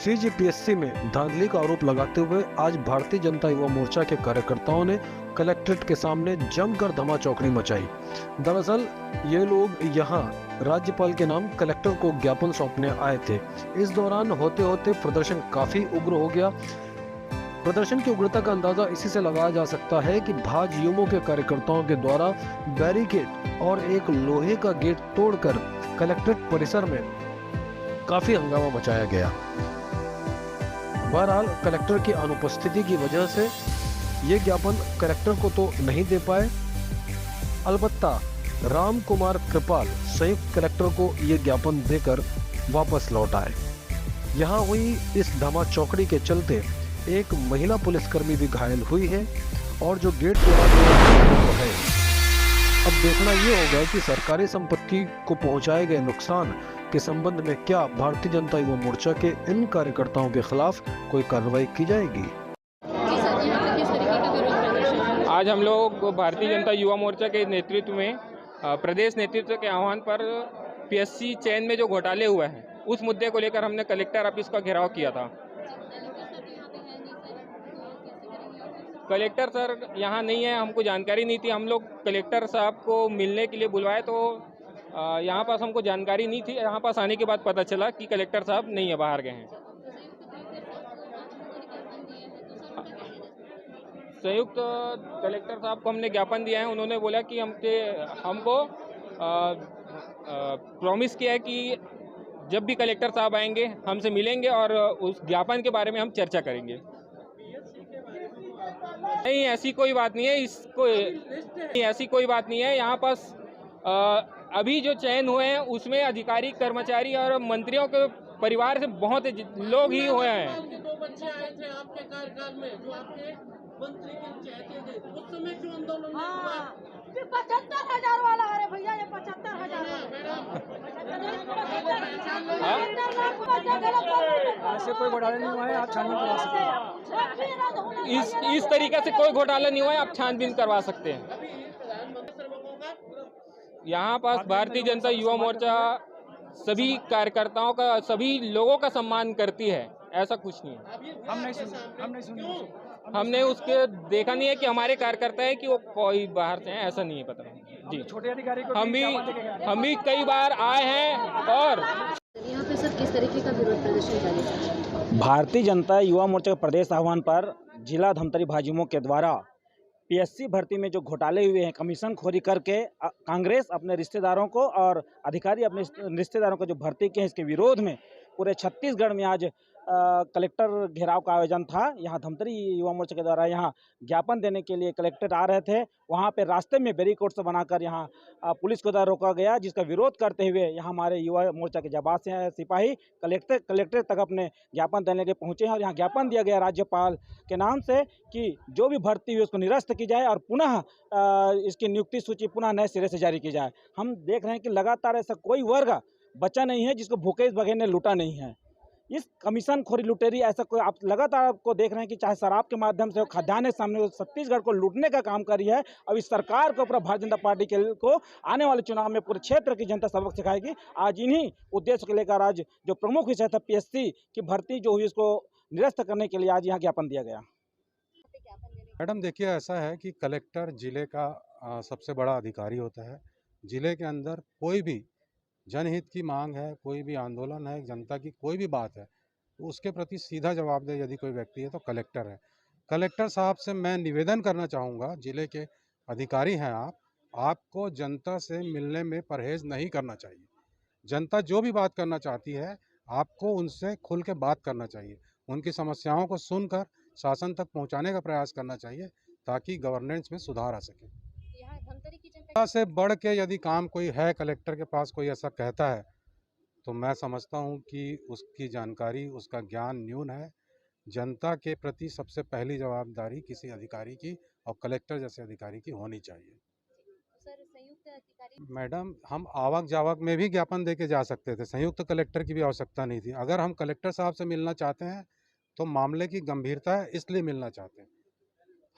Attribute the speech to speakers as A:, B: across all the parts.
A: CGPSC में धांधली का आरोप लगाते हुए आज भारतीय जनता युवा मोर्चा के कार्यकर्ताओं ने कलेक्ट्रेट के सामने जमकर धमाचौकड़ी मचाई। दरअसल ये लोग यहाँ राज्यपाल के नाम कलेक्टर को ज्ञापन सौंपने आए थे। इस दौरान होते होते प्रदर्शन काफी उग्र हो गया। प्रदर्शन की उग्रता का अंदाजा इसी से लगाया जा सकता है कि भाजयुमो के कार्यकर्ताओं के द्वारा बैरिकेड और एक लोहे का गेट तोड़कर कलेक्ट्रेट परिसर में काफी हंगामा मचाया गया। बहरहाल कलेक्टर की अनुपस्थिति की वजह से ये ज्ञापन कलेक्टर को तो नहीं दे पाए, अलबत्ता राम कुमार कृपाल संयुक्त कलेक्टर को ये ज्ञापन देकर वापस लौट आए। यहाँ हुई इस धमाचौकड़ी के चलते एक महिला पुलिसकर्मी भी घायल हुई है और जो गेट तोड़ा गया है। अब देखना ये होगा कि सरकारी संपत्ति को पहुंचाए गए नुकसान के संबंध में क्या भारतीय जनता युवा मोर्चा के इन कार्यकर्ताओं के खिलाफ कोई कार्रवाई की जाएगी।
B: आज हम लोग भारतीय जनता युवा मोर्चा के नेतृत्व में प्रदेश नेतृत्व के आह्वान पर पीएससी चयन में जो घोटाले हुए हैं उस मुद्दे को लेकर हमने कलेक्टर ऑफिस का घेराव किया था। कलेक्टर सर यहाँ नहीं है, हमको जानकारी नहीं थी। हम लोग कलेक्टर साहब को मिलने के लिए बुलवाए तो यहाँ पास हमको जानकारी नहीं थी। यहाँ पास आने के बाद पता चला कि कलेक्टर साहब नहीं है, बाहर गए हैं। संयुक्त कलेक्टर साहब को हमने ज्ञापन दिया है। उन्होंने बोला कि हमको प्रॉमिस किया है कि जब भी कलेक्टर साहब आएंगे हमसे मिलेंगे और उस ज्ञापन के बारे में हम चर्चा करेंगे। नहीं, ऐसी कोई बात नहीं है, ऐसी कोई बात नहीं है। यहाँ पास अभी जो चयन हुए हैं उसमें अधिकारी, कर्मचारी और मंत्रियों के परिवार से बहुत लोग ही हुए हैं।
C: दो बच्चे आए थे आपके कार्यकाल में जो आपके मंत्री के चाहते थे, उस समय क्यों आंदोलन नहीं हुआ?
D: 75,000 वाला है भैया, ये 75,000
E: ऐसे कोई घोटाला नहीं हुआ है, आप छानबीन करवा सकते हैं।
B: इस तरीके से कोई घोटाला नहीं हुआ है, आप छानबीन करवा सकते हैं। यहाँ पास भारतीय जनता युवा मोर्चा सभी कार्यकर्ताओं का, सभी लोगों का सम्मान करती है, ऐसा कुछ नहीं है।
E: हम नहीं सुनी।
B: हमने उसके देखा नहीं है कि हमारे कार्यकर्ता है कि वो कोई बाहर से हैं, ऐसा नहीं है पता जी।
E: छोटे अधिकारी को
B: हम भी कई बार आए हैं। और
F: यहाँ पे सर किस तरीके का विरोध प्रदर्शन जारी है?
G: भारतीय जनता युवा मोर्चा के प्रदेश आह्वान पर जिला धमतरी भाजयुमो के द्वारा पीएससी भर्ती में जो घोटाले हुए हैं, कमीशन खोरी करके कांग्रेस अपने रिश्तेदारों को और अधिकारी अपने रिश्तेदारों को जो भर्ती किए हैं, इसके विरोध में पूरे छत्तीसगढ़ में आज कलेक्टर घेराव का आयोजन था। यहाँ धमतरी युवा मोर्चा के द्वारा यहाँ ज्ञापन देने के लिए कलेक्टर आ रहे थे। वहाँ पे रास्ते में बैरिकेड से बनाकर यहाँ पुलिस को द्वारा रोका गया, जिसका विरोध करते हुए यहाँ हमारे युवा मोर्चा के जाबाज सिपाही कलेक्टर तक अपने ज्ञापन देने के पहुँचे हैं। और यहाँ ज्ञापन दिया गया राज्यपाल के नाम से कि जो भी भर्ती हुई उसको निरस्त की जाए और पुनः इसकी नियुक्ति सूची पुनः नए सिरे से जारी की जाए। हम देख रहे हैं कि लगातार ऐसा कोई वर्ग बचा नहीं है जिसको भूखे इस बघेल ने लूटा नहीं है। इस कमीशन खोरी लुटेरी ऐसा कोई आप लगातार आपको देख रहे हैं कि चाहे शराब के माध्यम से खाद्यान्न के सामने छत्तीसगढ़ को लूटने का काम करी है। अब इस सरकार के ऊपर भारतीय जनता पार्टी को आने वाले चुनाव में पूरे क्षेत्र की जनता सबक सिखाएगी। आज इन्हीं उद्देश्य को लेकर आज जो प्रमुख विषय था पीएससी की भर्ती जो हुई उसको निरस्त करने के लिए आज यहाँ ज्ञापन दिया गया।
H: मैडम देखिए, ऐसा है कि कलेक्टर जिले का सबसे बड़ा अधिकारी होता है। जिले के अंदर कोई भी जनहित की मांग है, कोई भी आंदोलन है, जनता की कोई भी बात है, तो उसके प्रति सीधा जवाबदेह यदि कोई व्यक्ति है तो कलेक्टर है। कलेक्टर साहब से मैं निवेदन करना चाहूँगा, जिले के अधिकारी हैं आपको जनता से मिलने में परहेज नहीं करना चाहिए। जनता जो भी बात करना चाहती है आपको उनसे खुल के बात करना चाहिए, उनकी समस्याओं को सुनकर शासन तक पहुँचाने का प्रयास करना चाहिए ताकि गवर्नेंस में सुधार आ सके। जनता से बढ़ के यदि काम कोई है, कलेक्टर के पास कोई ऐसा कहता है तो मैं समझता हूं कि उसकी जानकारी, उसका ज्ञान न्यून है। जनता के प्रति सबसे पहली जवाबदारी किसी अधिकारी की और कलेक्टर जैसे अधिकारी की होनी चाहिए।
F: सर, संयुक्त अधिकारी
H: मैडम, हम आवक जावक में भी ज्ञापन दे के जा सकते थे, संयुक्त कलेक्टर की भी आवश्यकता नहीं थी। अगर हम कलेक्टर साहब से मिलना चाहते हैं तो मामले की गंभीरता है, इसलिए मिलना चाहते हैं।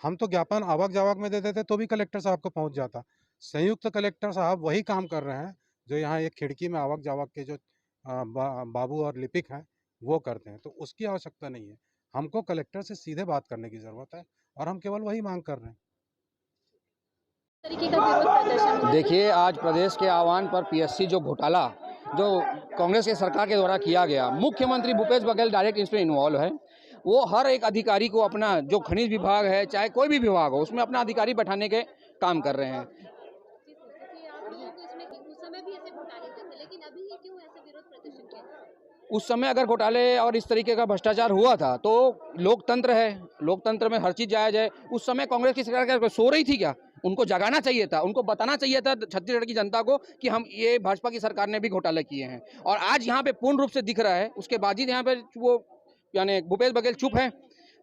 H: हम तो ज्ञापन आवक जावक में दे देते तो भी कलेक्टर साहब को पहुंच जाता। संयुक्त कलेक्टर साहब वही काम कर रहे हैं जो यहाँ एक खिड़की में आवक जावक के जो बाबू और लिपिक हैं वो करते हैं, तो उसकी आवश्यकता नहीं है। हमको कलेक्टर से सीधे बात करने की ज़रूरत है और हम केवल वही मांग कर रहे हैं।
F: तरीके का विरोध प्रदर्शन
I: देखिए, आज प्रदेश के आह्वान पर पीएससी जो घोटाला जो कांग्रेस की सरकार के द्वारा किया गया, मुख्यमंत्री भूपेश बघेल डायरेक्ट इसमें इन्वॉल्व है। वो हर एक अधिकारी को अपना जो खनिज विभाग है, चाहे कोई भी विभाग हो, उसमें अपना अधिकारी बैठाने के काम कर रहे हैं।
F: उस समय भी ऐसे घोटाले हुए थे, लेकिन अभी क्यों ऐसे विरोध प्रदर्शन किया?
I: उस समय अगर घोटाले और इस तरीके का भ्रष्टाचार हुआ था तो लोकतंत्र है, लोकतंत्र में हर चीज़ जायज़ है। उस समय कांग्रेस की सरकार क्या सो रही थी क्या? उनको जगाना चाहिए था, उनको बताना चाहिए था छत्तीसगढ़ की जनता को कि हम ये भाजपा की सरकार ने भी घोटाले किए हैं। और आज यहाँ पे पूर्ण रूप से दिख रहा है, उसके बावजूद यहाँ पे वो यानी भूपेश बघेल चुप हैं।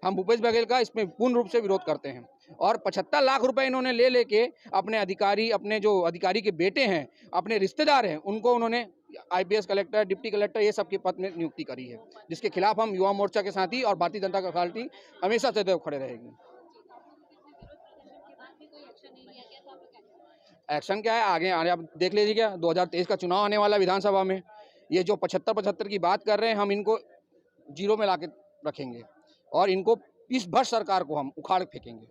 I: हम भूपेश बघेल का इसमें पूर्ण रूप से विरोध करते हैं। और 75 लाख रुपए इन्होंने ले लेके अपने अधिकारी, अपने जो अधिकारी के बेटे हैं, अपने रिश्तेदार हैं, उनको उन्होंने आईपीएस कलेक्टर, डिप्टी कलेक्टर ये सब के पद में नियुक्ति करी है, जिसके खिलाफ हम युवा मोर्चा के साथ ही और भारतीय जनता पार्टी हमेशा सदैव खड़े रहेगी। एक्शन क्या है आगे आने, आप देख लीजिए क्या 2023 का चुनाव आने वाला विधानसभा में, ये जो 75 की बात कर रहे हैं, हम इनको जीरो में लाके रखेंगे और इनको इस भ्रष्ट सरकार को हम उखाड़ फेंकेंगे।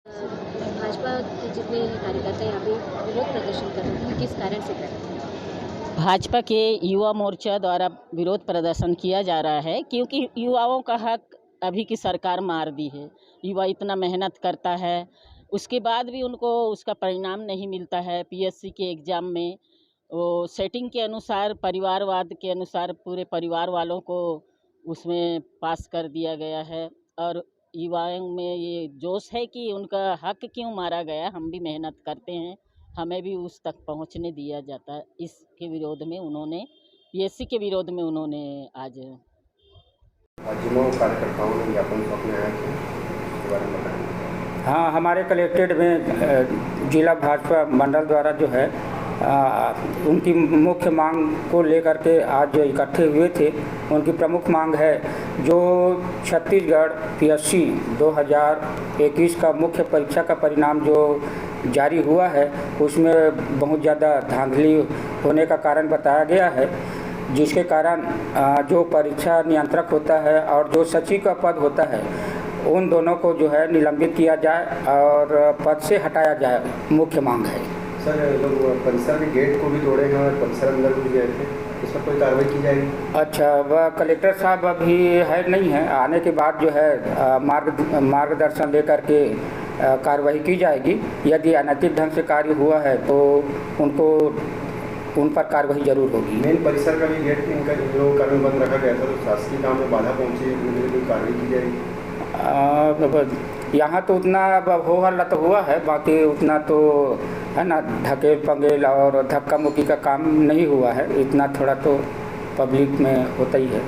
F: भाजपा के जितने कार्यकर्ता यहाँ पे विरोध प्रदर्शन कर रहे हैं, किस कारण से कर रहे हैं?
J: भाजपा के युवा मोर्चा द्वारा विरोध प्रदर्शन किया जा रहा है, क्योंकि युवाओं का हक अभी की सरकार मार दी है। युवा इतना मेहनत करता है, उसके बाद भी उनको उसका परिणाम नहीं मिलता है। पीएससी के एग्ज़ाम में वो सेटिंग के अनुसार, परिवारवाद के अनुसार पूरे परिवार वालों को उसमें पास कर दिया गया है। और युवाओं में ये जोश है कि उनका हक क्यों मारा गया, हम भी मेहनत करते हैं, हमें भी उस तक पहुंचने दिया जाता है। इसके विरोध में उन्होंने, पीएससी के विरोध में उन्होंने आज
K: कार्यकर्ताओं ने ज्ञापन सौंपने आए थे, इसके बारे में बताएं।
E: हाँ, हमारे कलेक्ट्रेट में जिला भाजपा मंडल द्वारा जो है उनकी मुख्य मांग को लेकर के आज जो इकट्ठे हुए थे, उनकी प्रमुख मांग है जो छत्तीसगढ़ पीएससी 2021 का मुख्य परीक्षा का परिणाम जो जारी हुआ है, उसमें बहुत ज़्यादा धांधली होने का कारण बताया गया है, जिसके कारण जो परीक्षा नियंत्रक होता है और जो सचिव का पद होता है, उन दोनों को जो है निलंबित किया जाए और पद से हटाया जाए, मुख्य मांग है।
K: सर, लोग परिसर के गेट को भी तोड़े हैं और परिसर अंदर भी गए थे, इस पर कोई कार्रवाई की जाएगी?
E: अच्छा, वह कलेक्टर साहब अभी है नहीं है, आने के बाद जो है मार्गदर्शन लेकर के कार्रवाई की जाएगी। यदि अनैतिक ढंग से कार्य हुआ है तो उन पर कार्रवाई जरूर होगी।
K: मेन परिसर का भी गेट इनका जो कारण बंद रखा गया था, तो शासकीय काम में बाधा पहुँची, उनके लिए कोई कार्रवाई की जाएगी?
E: यहाँ तो उतना हो हल्ला तो हुआ है, बाकी उतना तो है ना, ढकेल पंगेल और धक्का मुक्की का काम नहीं हुआ है, इतना थोड़ा तो पब्लिक में होता ही है।